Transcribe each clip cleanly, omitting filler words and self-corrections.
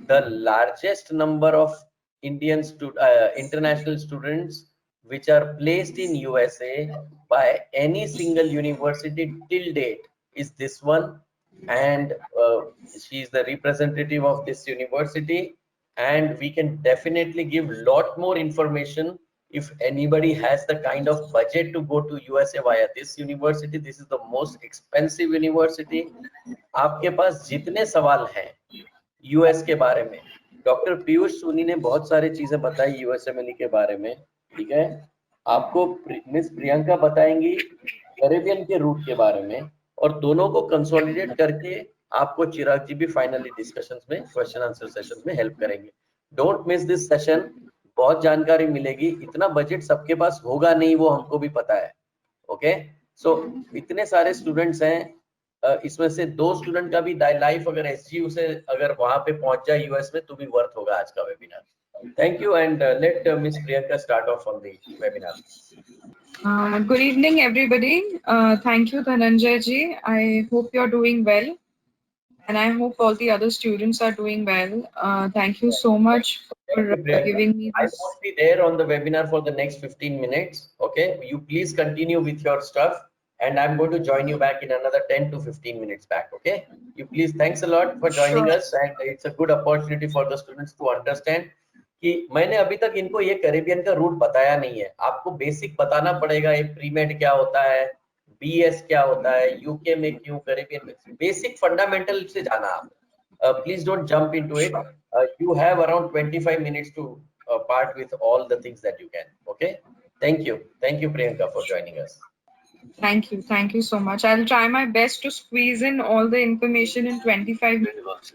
the largest number of international students which are placed in USA by any single university till date is this one, and she is the representative of this university, and we can definitely give lot more information if anybody has the kind of budget to go to USA via this university. This is the most expensive university. आपके पास जितने सवाल हैं US के बारे में, doctor Piyush Soni ने बहुत सारी चीजें बताई यूएसएमएलई के बारे में, ठीक है। आपको मिस प्रियंका बताएंगी कैरेबियन के रूट के बारे में, और दोनों को कंसोलिडेट करके आपको चिराग जी भी फाइनली डिस्कशंस में, क्वेश्चन आंसर सेशन में हेल्प करेंगे। डोंट मिस दिस सेशन, बहुत जानकारी मिलेगी। इतना बजट सबके पास होगा नहीं, वो हमको भी पता है। ओके, सो इतने सारे स्टूडेंट्स हैं, इसमें से 2 स्टूडेंट का भी लाइफ अगर एसजीयू से अगर वहां पे पहुंच जाए यूएस में तो भी वर्थ होगा आज का webinar. Thank you, and let miss Priyanka start of on the webinar. Good evening, everybody. Thank you, Dhananjay ji. I hope you're doing well, and I hope all the other students are doing well. Thank you so much for giving me this. I won't be there on the webinar for the next 15 minutes. Okay, you please continue with your stuff, and I'm going to join you back in another 10 to 15 minutes back. Okay, you please, thanks a lot for joining us, and it's a good opportunity for the students to understand कि मैंने अभी तक इनको ये Caribbean का root बताया नहीं है। आपको बेसिक बताना पड़ेगा, ये प्रीमेड क्या होता है, बीएस क्या होता है, यूके में क्यों, कैरेबियन में, बेसिक फंडामेंटल से जाना आप। Please don't jump into it. You have around 25 minutes to part with all the things that you can. Okay, thank you Priyanka for joining us. Thank you so much. I'll try my best to squeeze in all the information in 25 minutes,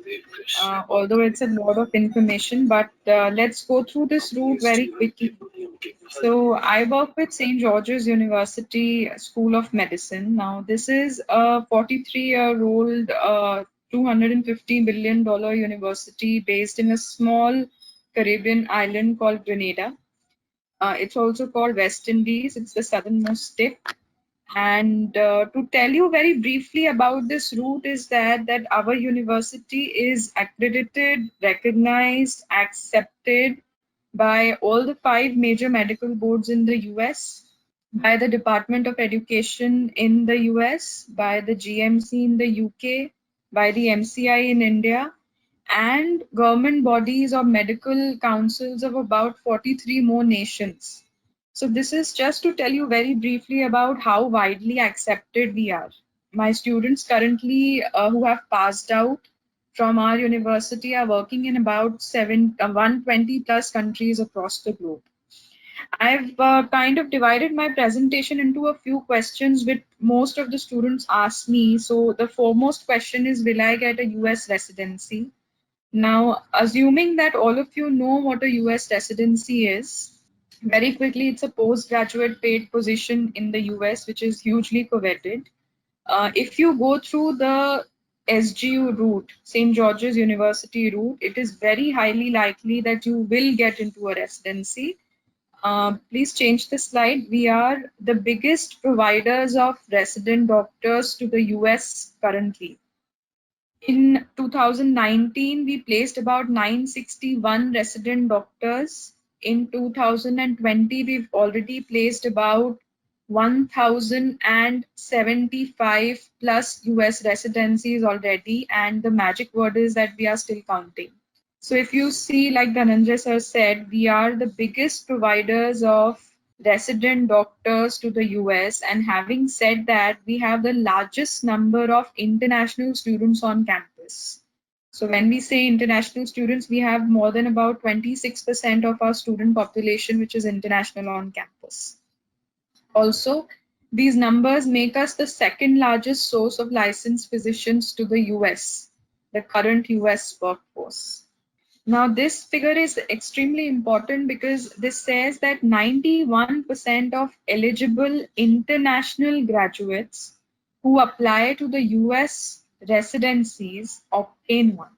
although it's a lot of information, but let's go through this route very quickly. So I work with St. George's University School of Medicine. Now this is a 43-year-old $250 billion university based in a small Caribbean island called Grenada. It's also called West Indies. It's the southernmost tip. And to tell you very briefly about this route is that our university is accredited, recognized, accepted by all the 5 major medical boards in the US, by the Department of Education in the US, by the GMC in the UK, by the MCI in India, and government bodies or medical councils of about 43 more nations. So this is just to tell you very briefly about how widely accepted we are. My students currently who have passed out from our university are working in about 120 plus countries across the globe. I've kind of divided my presentation into a few questions which most of the students ask me. So the foremost question is, will I get a US residency? Now, assuming that all of you know what a US residency is, very quickly, it's a postgraduate paid position in the US, which is hugely coveted. If you go through the SGU route, St. George's University route, it is very highly likely that you will get into a residency. Please change the slide. We are the biggest providers of resident doctors to the US currently. In 2019, we placed about 961 resident doctors. In 2020, we've already placed about 1,075 plus US residencies already, and the magic word is that we are still counting. So if you see, like Dhananjay sir said, we are the biggest providers of resident doctors to the US, and having said that, we have the largest number of international students on campus. So when we say international students, we have more than about 26% of our student population which is international on campus. Also, these numbers make us the second largest source of licensed physicians to the US, the current US workforce. Now, this figure is extremely important because this says that 91% of eligible international graduates who apply to the US residencies obtain one.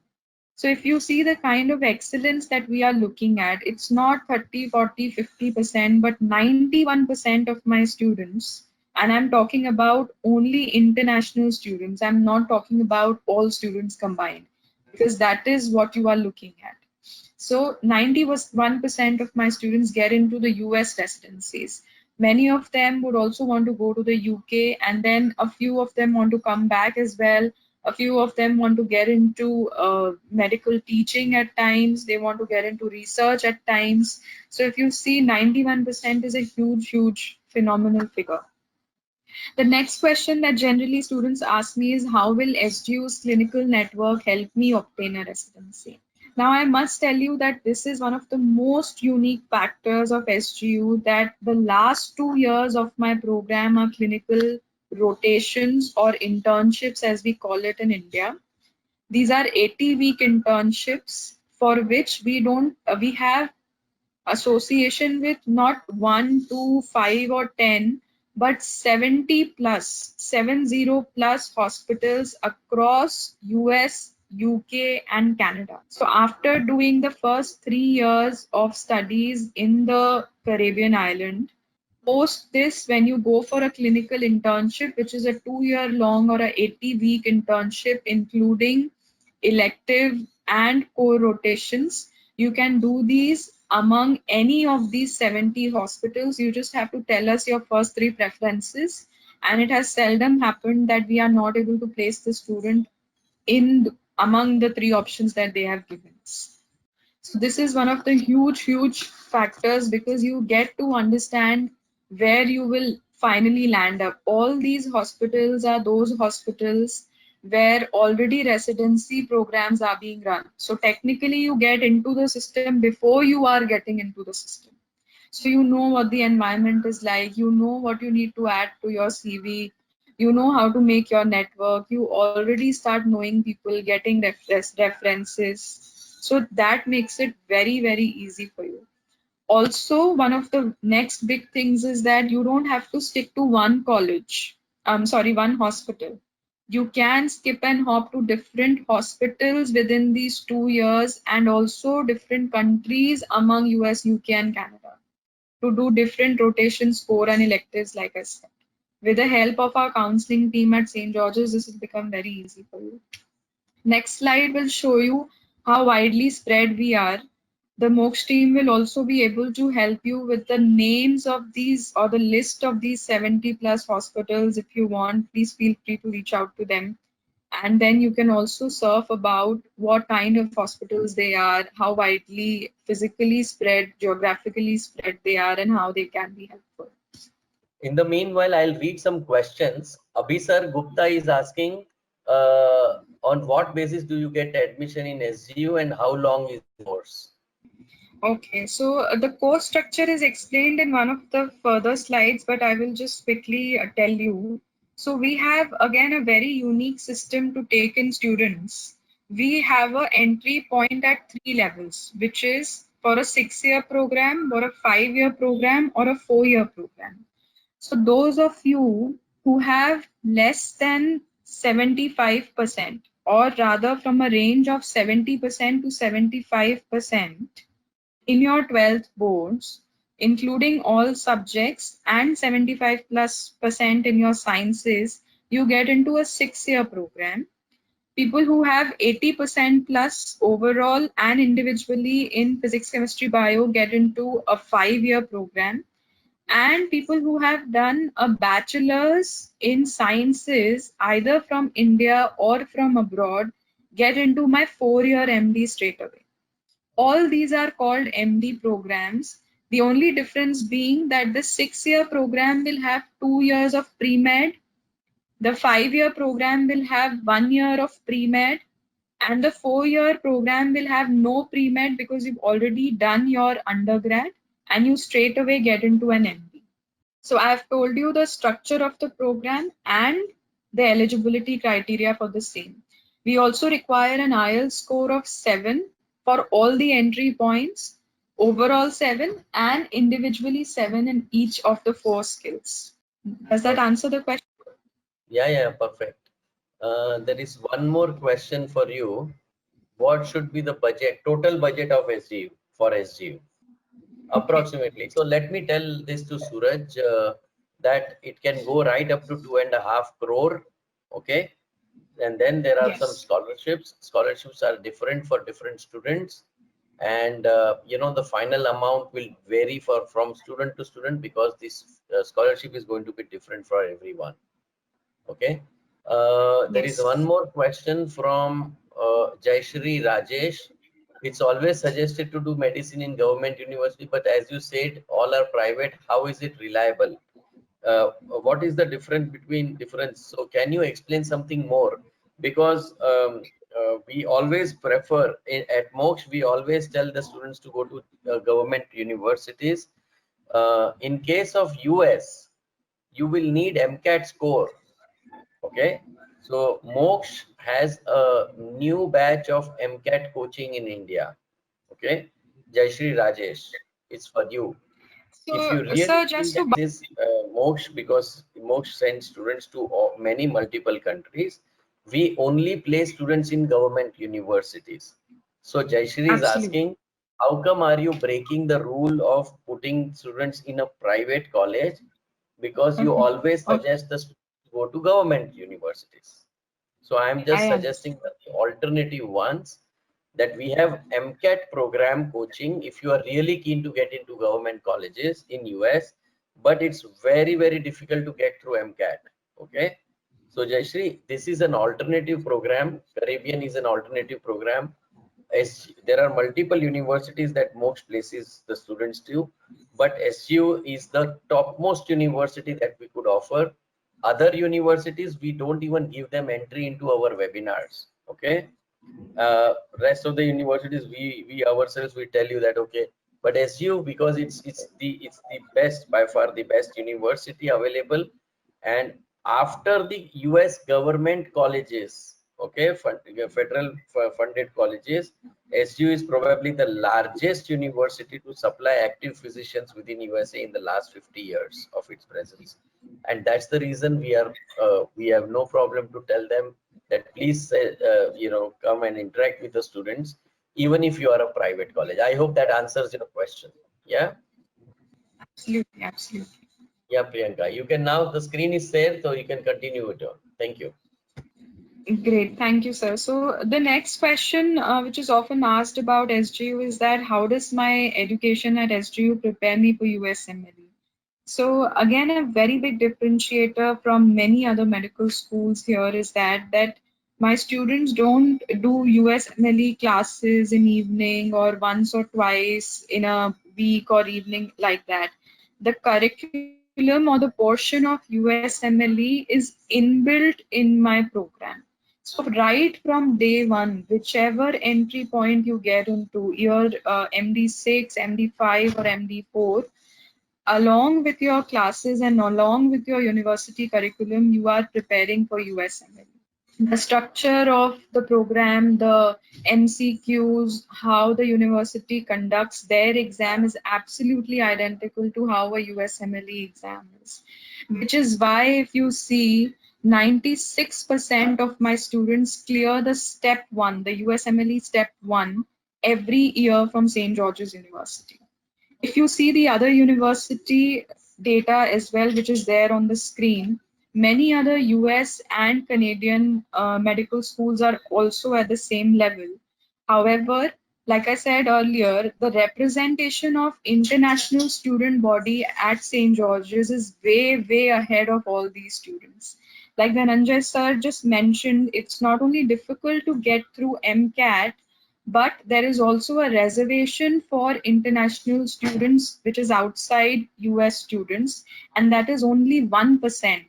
So if you see the kind of excellence that we are looking at, it's not 30, 40, 50%, but 91% of my students, and I'm talking about only international students, I'm not talking about all students combined. because that is what you are looking at. So 91% of my students get into the US residencies. Many of them would also want to go to the UK, and then a few of them want to come back as well. A few of them want to get into medical teaching at times. They want to get into research at times. So if you see, 91% is a huge, huge phenomenal figure. The next question that generally students ask me is, how will SGU's clinical network help me obtain a residency? Now, I must tell you that this is one of the most unique factors of SGU, that the last 2 years of my program are clinical rotations or internships, as we call it in India. These are 80-week internships for which we have association with not 1, 2, 5, or 10, but 70 plus, 70 plus hospitals across US, UK, and Canada. So after doing the first 3 years of studies in the Caribbean island, post this, when you go for a clinical internship, which is a 2 year long or a 80-week internship, including elective and core rotations, you can do these among any of these 70 hospitals. You just have to tell us your first three preferences. And it has seldom happened that we are not able to place the student in among the three options that they have given us. So this is one of the huge, huge factors, because you get to understand where you will finally land up. All these hospitals are those hospitals where already residency programs are being run. So technically you get into the system before you are getting into the system. So you know what the environment is like, you know what you need to add to your CV, you know how to make your network, you already start knowing people, getting references. So that makes it very, very easy for you. Also, one of the next big things is that you don't have to stick to one college. One hospital. You can skip and hop to different hospitals within these 2 years, and also different countries among US, UK, and Canada, to do different rotations, core, and electives, like I said. With the help of our counseling team at St. George's, this will become very easy for you. Next slide will show you how widely spread we are. The Moksh team will also be able to help you with the names of these, or the list of these 70 plus hospitals. If you want, please feel free to reach out to them. And then you can also surf about what kind of hospitals they are, how widely physically spread, geographically spread they are, and how they can be helpful. In the meanwhile, I'll read some questions. Abhisar Gupta is asking, on what basis do you get admission in SGU and how long is the course? Okay, so the course structure is explained in one of the further slides, but I will just quickly tell you. So we have again a very unique system to take in students. We have an entry point at 3 levels, which is for a 6 year program, or a 5 year program, or a 4 year program. So those of you who have less than 75%, or rather from a range of 70% to 75%, in your 12th boards, including all subjects, and 75 plus percent in your sciences, you get into a 6 year program. People who have 80% plus overall and individually in physics, chemistry, bio get into a 5 year program. And people who have done a bachelor's in sciences, either from India or from abroad, get into my 4 year MD straight away. All these are called MD programs. The only difference being that the 6 year program will have 2 years of pre-med, the 5 year program will have 1 year of pre-med, and the 4 year program will have no pre-med, because you've already done your undergrad and you straight away get into an MD. So I've told you the structure of the program and the eligibility criteria for the same. We also require an IELTS score of 7 for all the entry points, overall 7, and individually 7 in each of the 4 skills. Does that answer the question? Yeah, perfect. There is one more question for you. What should be the total budget of SGU for SGU? Okay. Approximately. So let me tell this to Suraj, that it can go right up to 2.5 crore. Okay. And then there are some Yes. scholarships. Scholarships are different for different students, and the final amount will vary from student to student, because this scholarship is going to be different for everyone. Okay. There is one Yes. more question from Jaishri Rajesh. It's always suggested to do medicine in government university, but as you said, all are private. How is it reliable? What is the difference? So can you explain something more? Because we always prefer at Moksh, we always tell the students to go to government universities. In case of US, you will need MCAT score. Okay, so Moksh has a new batch of MCAT coaching in India. Okay, Jaishri Rajesh, it's for you. If So, you really sir, think just that to this Moksh, because Moksh sends students to many multiple countries, we only place students in government universities. So Jaishri is absolutely. asking, how come are you breaking the rule of putting students in a private college? Because you Okay. always Okay. suggest the students to go to government universities. So I am just I suggesting understand. that the alternative ones, that we have MCAT program coaching if you are really keen to get into government colleges in US, but it's very, very difficult to get through MCAT. Okay. So Jayashri, this is an alternative program. Caribbean is an alternative program. As there are multiple universities that most places the students to, but SU is the topmost university that we could offer. Other universities, we don't even give them entry into our webinars. Okay. Rest of the universities, we ourselves, we tell you that, okay, but SU, because it's the best, by far the best university available. And after the US government colleges, okay, federal funded colleges, SU is probably the largest university to supply active physicians within USA in the last 50 years of its presence. And that's the reason we have no problem to tell them that please come and interact with the students, even if you are a private college. I hope that answers your question. Yeah. Absolutely. Absolutely. Yeah, Priyanka, you can now, the screen is there, so you can continue it on. Thank you. Great, thank you, sir. So the next question, which is often asked about SGU, is that how does my education at SGU prepare me for USMLE? So again, a very big differentiator from many other medical schools here is that my students don't do USMLE classes in evening or once or twice in a week or evening like that. The curriculum or the portion of USMLE is inbuilt in my program. So right from day one, whichever entry point you get into, your MD6, MD5, or MD4, along with your classes and along with your university curriculum, you are preparing for USMLE. The structure of the program, the MCQs, how the university conducts their exam is absolutely identical to how a USMLE exam is. Which is why, if you see, 96% of my students clear the step one, the USMLE step one, every year from St. George's University. If you see the other university data as well, which is there on the screen, many other US and Canadian medical schools are also at the same level. However, like I said earlier, the representation of international student body at St. George's is way, way ahead of all these students. Like Dhananjay sir just mentioned, it's not only difficult to get through MCAT, but there is also a reservation for international students, which is outside US students, and that is only 1%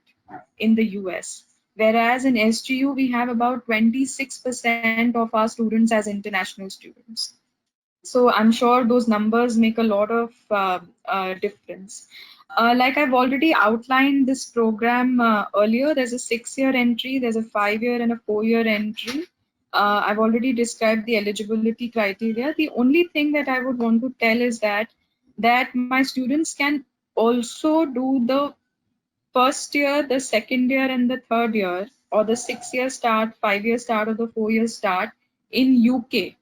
in the US. Whereas in SGU, we have about 26% of our students as international students. So I'm sure those numbers make a lot of difference. Like I've already outlined this program earlier, there's a 6 year entry, there's a 5 year and a 4 year entry. I've already described the eligibility criteria. The only thing that I would want to tell is that my students can also do the first year, the second year, and the third year, or the 6 year start, 5 year start, or the 4 year start in UK.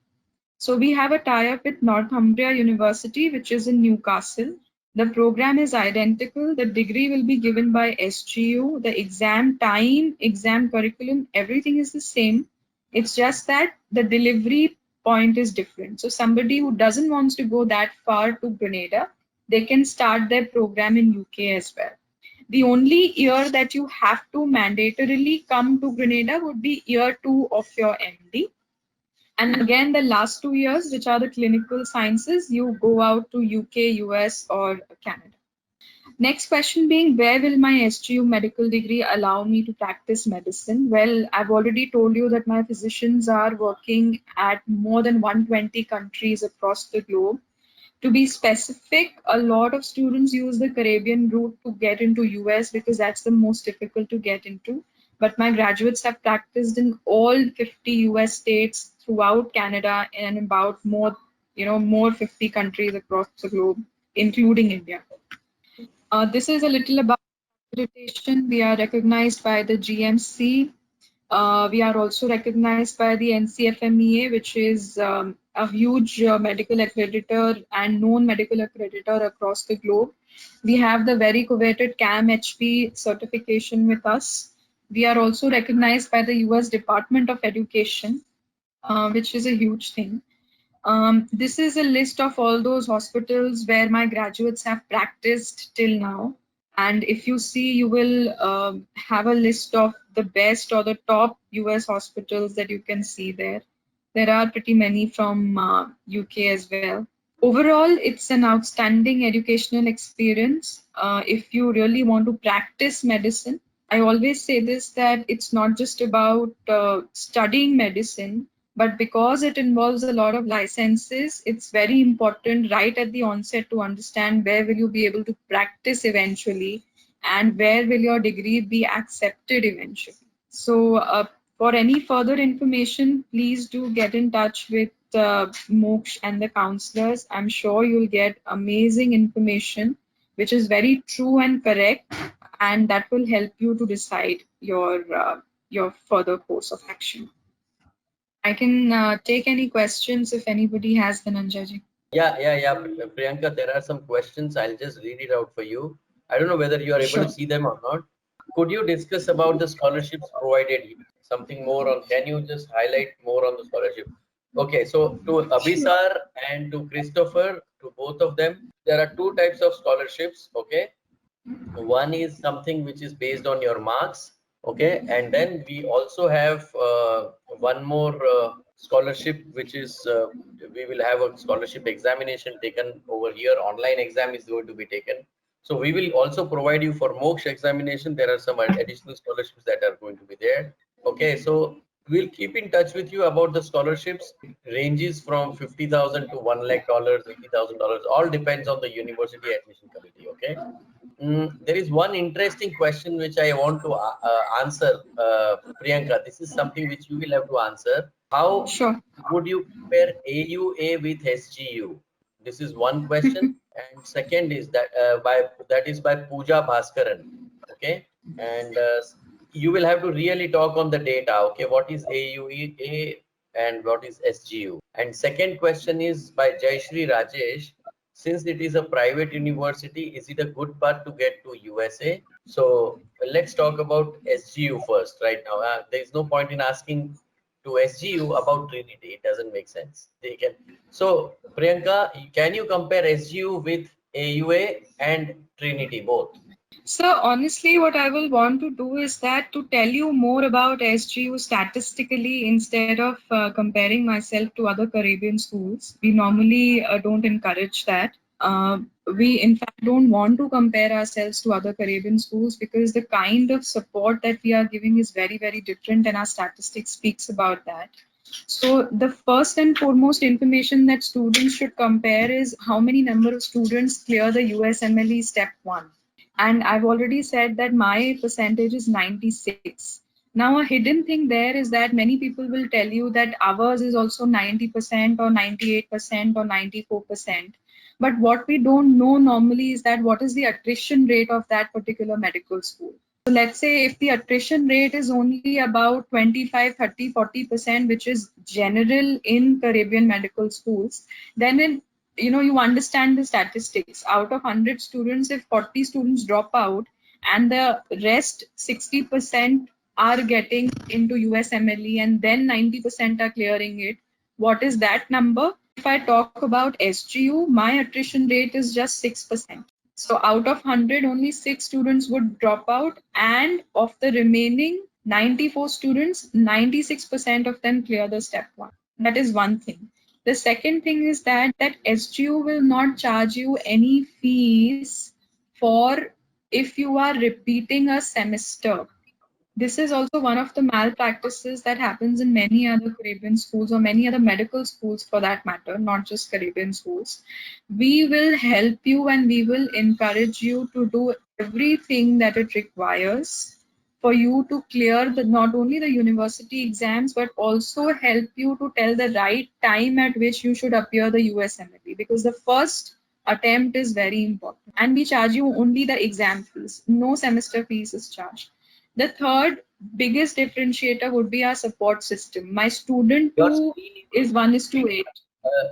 So we have a tie-up with Northumbria University, which is in Newcastle. The program is identical. The degree will be given by SGU. The exam time, exam curriculum, everything is the same. It's just that the delivery point is different. So somebody who doesn't want to go that far to Grenada, they can start their program in UK as well. The only year that you have to mandatorily come to Grenada would be year 2 of your MD. And again, the last 2 years, which are the clinical sciences, you go out to UK, US, or Canada. Next question being, where will my SGU medical degree allow me to practice medicine? Well, I've already told you that my physicians are working at more than 120 countries across the globe. To be specific, a lot of students use the Caribbean route to get into US because that's the most difficult to get into. But my graduates have practiced in all 50 US states, throughout Canada, and about more 50 countries across the globe, including India. This is a little about accreditation. We are recognized by the GMC. We are also recognized by the NCFMEA, which is a huge medical accreditor and known medical accreditor across the globe. We have the very coveted CAM-HP certification with us. We are also recognized by the US Department of Education, which is a huge thing. This is a list of all those hospitals where my graduates have practiced till now. And if you see, you will have a list of the best or the top US hospitals that you can see there. There are pretty many from UK as well. Overall, it's an outstanding educational experience. If you really want to practice medicine, I always say this, that it's not just about studying medicine, but because it involves a lot of licenses, it's very important right at the onset to understand where will you be able to practice eventually and where will your degree be accepted eventually. So for any further information, please do get in touch with Moksh and the counselors. I'm sure you'll get amazing information, which is very true and correct, and that will help you to decide your further course of action. I can take any questions if anybody has, Dhananjay. Yeah. Priyanka, there are some questions. I'll just read it out for you. I don't know whether you are able Sure. to see them or not. Could you discuss about the scholarships provided here? Something more on, can you just highlight more on the scholarship? Okay, so to Abhisar and to Christopher, to both of them, there are two types of scholarships. Okay, one is something which is based on your marks. Okay, and then we also have one more scholarship, which is we will have a scholarship examination taken over here. Online exam is going to be taken. So we will also provide you for Moksh examination. There are some additional scholarships that are going to be there. Okay, so we'll keep in touch with you about the scholarships. It ranges from $50,000 to $1 lakh, $80,000. All depends on the university admission committee. Okay. There is one interesting question which I want to answer, Priyanka. This is something which you will have to answer. How Sure. would you compare AUA with SGU? This is one question, and second is that is by Pooja Bhaskaran. Okay, and you will have to really talk on the data. Okay, what is AUA and what is SGU? And second question is by Jayashree Rajesh. Since it is a private university, is it a good path to get to USA? So let's talk about SGU first right now. There is no point in asking to SGU about Trinity. It doesn't make sense. They can. So Priyanka, can you compare SGU with AUA and Trinity both? So honestly, what I will want to do is that to tell you more about SGU statistically instead of comparing myself to other Caribbean schools. We normally don't encourage that. We in fact don't want to compare ourselves to other Caribbean schools because the kind of support that we are giving is very, very different, and our statistics speaks about that. So the first and foremost information that students should compare is how many number of students clear the USMLE step 1. And I've already said that my percentage is 96. Now, a hidden thing there is that many people will tell you that ours is also 90% or 98% or 94%. But what we don't know normally is that what is the attrition rate of that particular medical school. So let's say if the attrition rate is only about 25, 30, 40%, which is general in Caribbean medical schools, then you understand the statistics. Out of 100 students, if 40 students drop out and the rest 60% are getting into USMLE and then 90% are clearing it, what is that number? If I talk about SGU, my attrition rate is just 6%. So out of 100, only 6 students would drop out, and of the remaining 94 students, 96% of them clear the step one. That is one thing. The second thing is that SGU will not charge you any fees for if you are repeating a semester. This is also one of the malpractices that happens in many other Caribbean schools or many other medical schools for that matter, not just Caribbean schools. We will help you and we will encourage you to do everything that it requires for you to clear not only the university exams but also help you to tell the right time at which you should appear the USMLE, because the first attempt is very important and we charge you only the exam fees. No semester fees is charged. The third biggest differentiator would be our support system. My student Your too screen is is 1:8.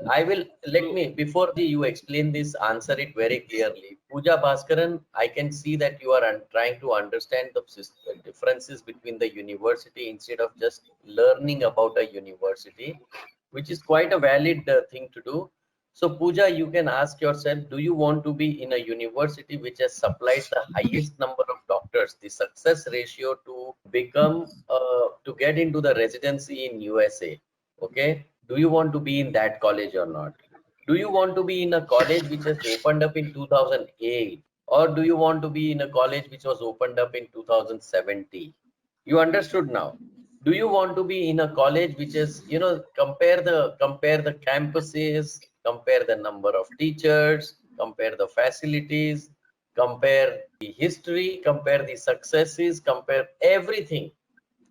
I will let me before you explain this, answer it very clearly. Pooja Bhaskaran, I can see that you are trying to understand the differences between the university instead of just learning about a university, which is quite a valid thing to do. So Pooja, you can ask yourself, do you want to be in a university which has supplied the highest number of doctors, the success ratio to become to get into the residency in USA? Okay, do you want to be in that college or not? Do you want to be in a college which has opened up in 2008, or do you want to be in a college which was opened up in 2070? You understood now? Do you want to be in a college which is, compare the campuses, compare the number of teachers, compare the facilities, compare the history, compare the successes, compare everything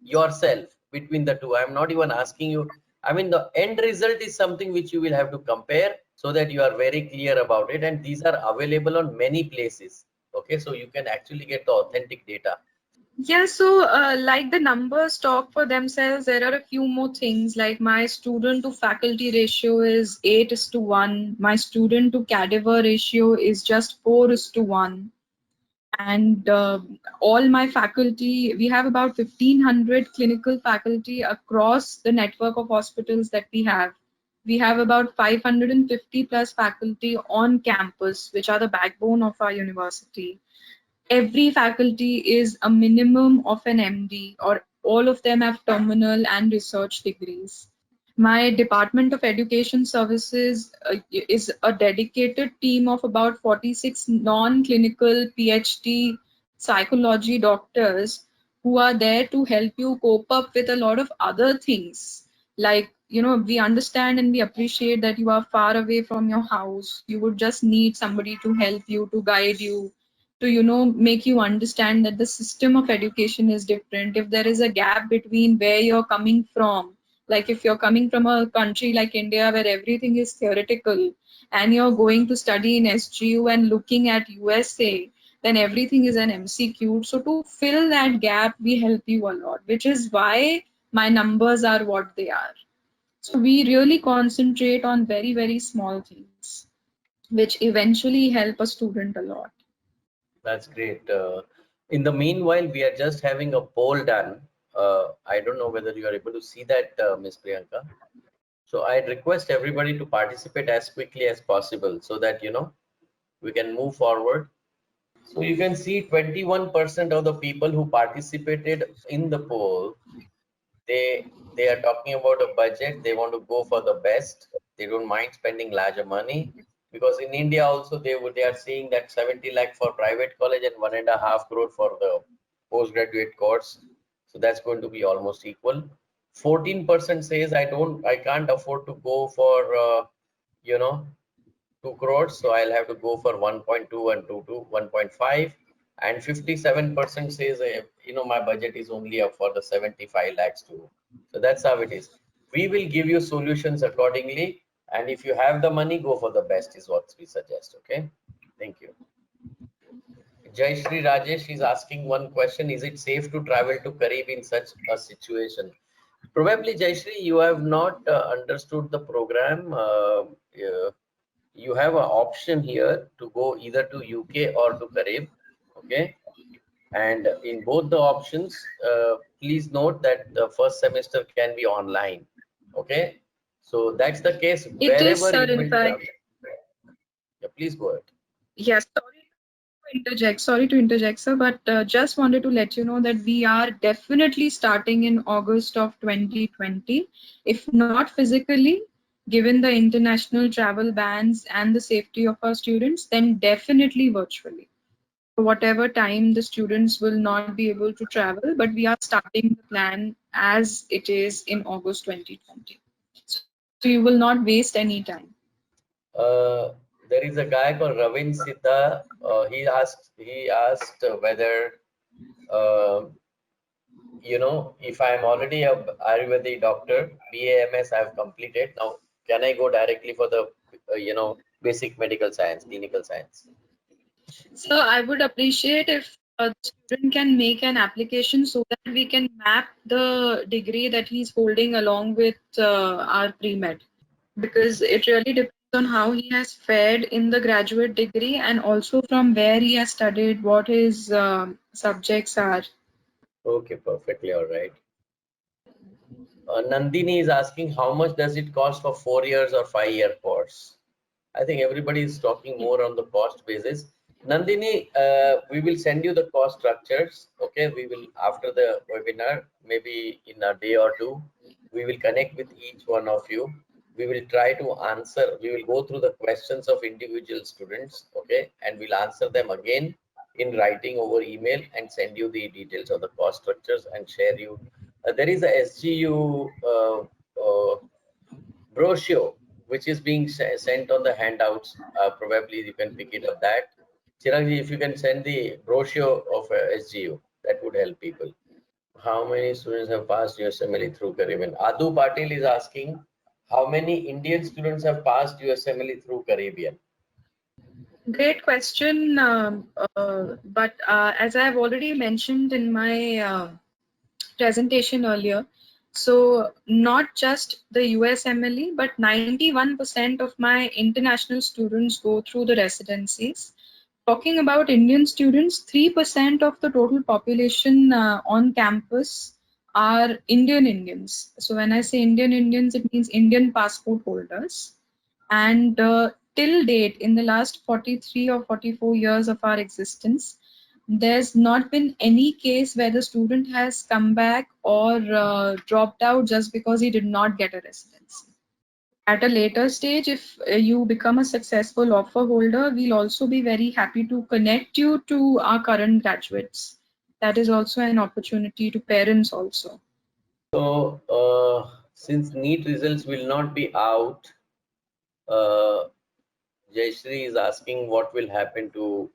yourself between the two. I'm not even asking you. I mean, the end result is something which you will have to compare so that you are very clear about it, and these are available on many places. Okay, so you can actually get the authentic data. Yeah, so like the numbers talk for themselves, there are a few more things. Like my student to faculty ratio is 8:1. My student to cadaver ratio is just 4:1. And all my faculty, we have about 1,500 clinical faculty across the network of hospitals that we have. We have about 550 plus faculty on campus, which are the backbone of our university. Every faculty is a minimum of an MD, or all of them have terminal and research degrees. My Department of Education Services is a dedicated team of about 46 non-clinical PhD psychology doctors who are there to help you cope up with a lot of other things. Like, we understand and we appreciate that you are far away from your house. You would just need somebody to help you, to guide you, to make you understand that the system of education is different. If there is a gap between where you're coming from, like if you're coming from a country like India where everything is theoretical and you're going to study in SGU and looking at USA, then everything is an MCQ. So to fill that gap, we help you a lot, which is why my numbers are what they are. So we really concentrate on very, very small things, which eventually help a student a lot. That's great. In the meanwhile, we are just having a poll done. I don't know whether you are able to see that, Ms. Priyanka. So I request everybody to participate as quickly as possible so that we can move forward. So you can see 21% of the people who participated in the poll, they are talking about a budget. They want to go for the best. They don't mind spending larger money, because in India also they are seeing that 70 lakh for private college and 1.5 crore for the postgraduate course. So that's going to be almost equal. 14% says I can't afford to go for you know 2 crores, so I'll have to go for 1.2 and 2 to 1.5. And 57% says my budget is only up for the 75 lakhs too. So that's how it is. We will give you solutions accordingly, and if you have the money, go for the best is what we suggest. Okay, thank you. Jai Shri Rajesh is asking one question: is it safe to travel to Karib in such a situation? Probably, Jai Shri, you have not understood the program. you have an option here to go either to UK or to Carib. Okay, and in both the options, please note that the first semester can be online. Okay, so that's the case It is, wherever sir, you in will fact. travel. Yeah, please go ahead. Yes, sorry to interject, sir, but just wanted to let you know that we are definitely starting in August of 2020. If not physically, given the international travel bans and the safety of our students, then definitely virtually. For whatever time the students will not be able to travel, but we are starting the plan as it is in August 2020. So you will not waste any time. Uh, there is a guy called Ravin Siddha. He asked whether uh, if I am already a Ayurvedic doctor, BAMS I have completed. Now, can I go directly for the basic medical science, clinical science? So I would appreciate if the student can make an application so that we can map the degree that he's holding along with our pre-med, because it really depends on how he has fared in the graduate degree and also from where he has studied, what his subjects are. Okay, perfectly all right. Nandini is asking how much does it cost for 4 years or 5 year course? I think everybody is talking more on the cost basis. Nandini, we will send you the cost structures. Okay, we will after the webinar, maybe in a day or two, we will connect with each one of you. We will try to answer. We will go through the questions of individual students. Okay, and we'll answer them again in writing over email and send you the details of the cost structures and share you. There is a SGU brochure which is being sent on the handouts. Probably you can pick it up that. Chiragji, if you can send the brochure of SGU, that would help people. How many students have passed USMLE through Caribbean? Adu Patil is asking, how many Indian students have passed USMLE through Caribbean? Great question. But as I have already mentioned in my presentation earlier, so not just the USMLE, but 91% of my international students go through the residencies. Talking about Indian students, 3% of the total population on campus are Indian Indians. So when I say Indian Indians, it means Indian passport holders. And till date, in the last 43 or 44 years of our existence, there's not been any case where the student has come back or dropped out just because he did not get a residency. At a later stage, if you become a successful offer holder, we'll also be very happy to connect you to our current graduates. That is also an opportunity to parents also. So, since NEET results will not be out, uh, Jayashree is asking what will happen to,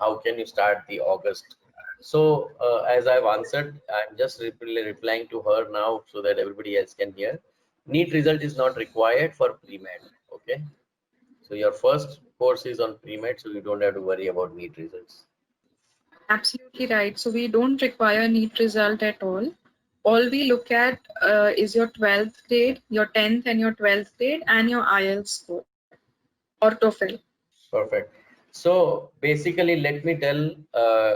how can you start the August? So, as I've answered, I'm just replying to her now so that everybody else can hear. NEET result is not required for pre-med. Okay. So, your first course is on pre-med, so you don't have to worry about NEET results. Absolutely right. So we don't require NEET result at all. All we look at is your 12th grade, your 10th and your 12th grade, and your IELTS score or TOEFL. Perfect. So basically, let me tell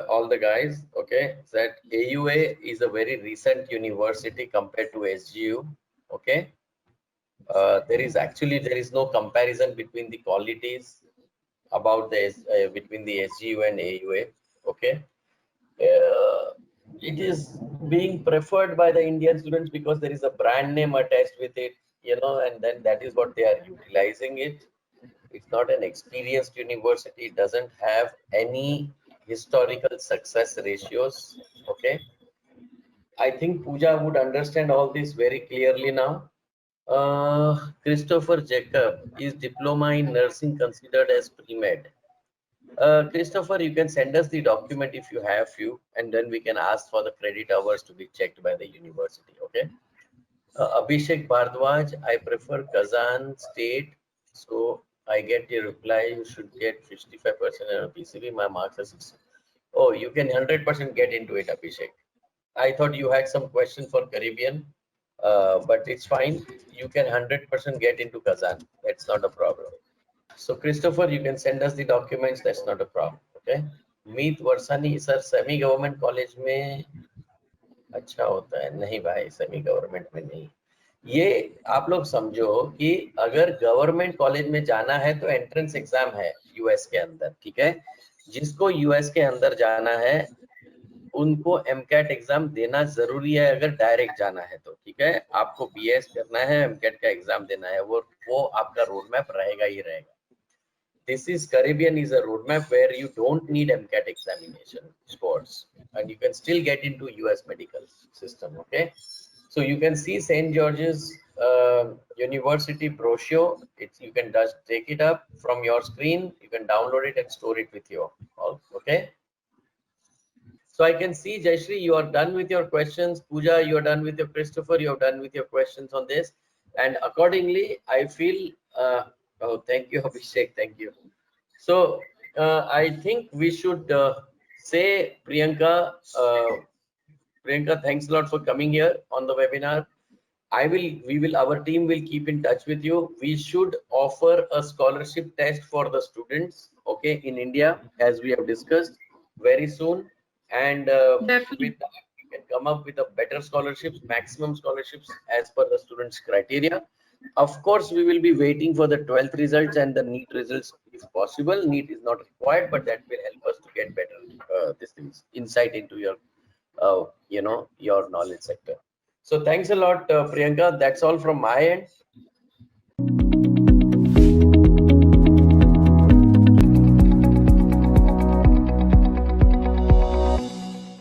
all the guys, okay, that AUA is a very recent university compared to SGU. Okay, there is no comparison between the qualities about between the SGU and AUA. Okay, uh, it is being preferred by the Indian students because there is a brand name attached with it, and then that is what they are utilizing it. It's not an experienced university. It doesn't have any historical success ratios. Okay. I think Pooja would understand all this very clearly now. Christopher Jacob, is diploma in nursing considered as pre-med? Christopher, you can send us the document if you have few, and then we can ask for the credit hours to be checked by the university. Okay. Abhishek Bhardwaj, I prefer Kazan State. So I get your reply. You should get 55% on PCB. My marks are 60. Oh, you can 100% get into it, Abhishek. I thought you had some question for Caribbean, but it's fine. You can 100% get into Kazan. That's not a problem. So Christopher, you can send us the documents. That's not a problem. Okay. Meet Varshani sir semi government college में अच्छा होता है? नहीं भाई, semi government में नहीं। ये आप लोग समझो कि अगर गवर्नमेंट कॉलेज में जाना है तो एंट्रेंस एग्जाम है यूएस के अंदर, ठीक है। जिसको यूएस के अंदर जाना है उनको एमकैट एग्जाम देना जरूरी है, अगर डायरेक्ट जाना है तो, ठीक है। आपको बीएस करना है, एमकैट का एग्जाम देना है, वो आपका रोड मैप रहेगा ही रहेगा। This is Caribbean is a roadmap where you don't need MCAT examination scores and you can still get into US medical system. Okay, so you can see St. George's University brochure. You can just take it up from your screen. You can download it and store it with you. Okay. So I can see Jayashri, you are done with your questions. Pooja, you are done with your Christopher. You are done with your questions on this, and accordingly, I feel. Oh, thank you, Abhishek. Thank you. So I think we should say Priyanka, thanks a lot for coming here on the webinar. Our team will keep in touch with you. We should offer a scholarship test for the students, okay, in India, as we have discussed very soon. And with Definitely. that, we can come up with a better scholarships, maximum scholarships as per the students' criteria. Of course, we will be waiting for the 12th results and the NEET results if possible. NEET is not required, but that will help us to get better this things, insight into your, your knowledge sector. So thanks a lot, Priyanka. That's all from my end.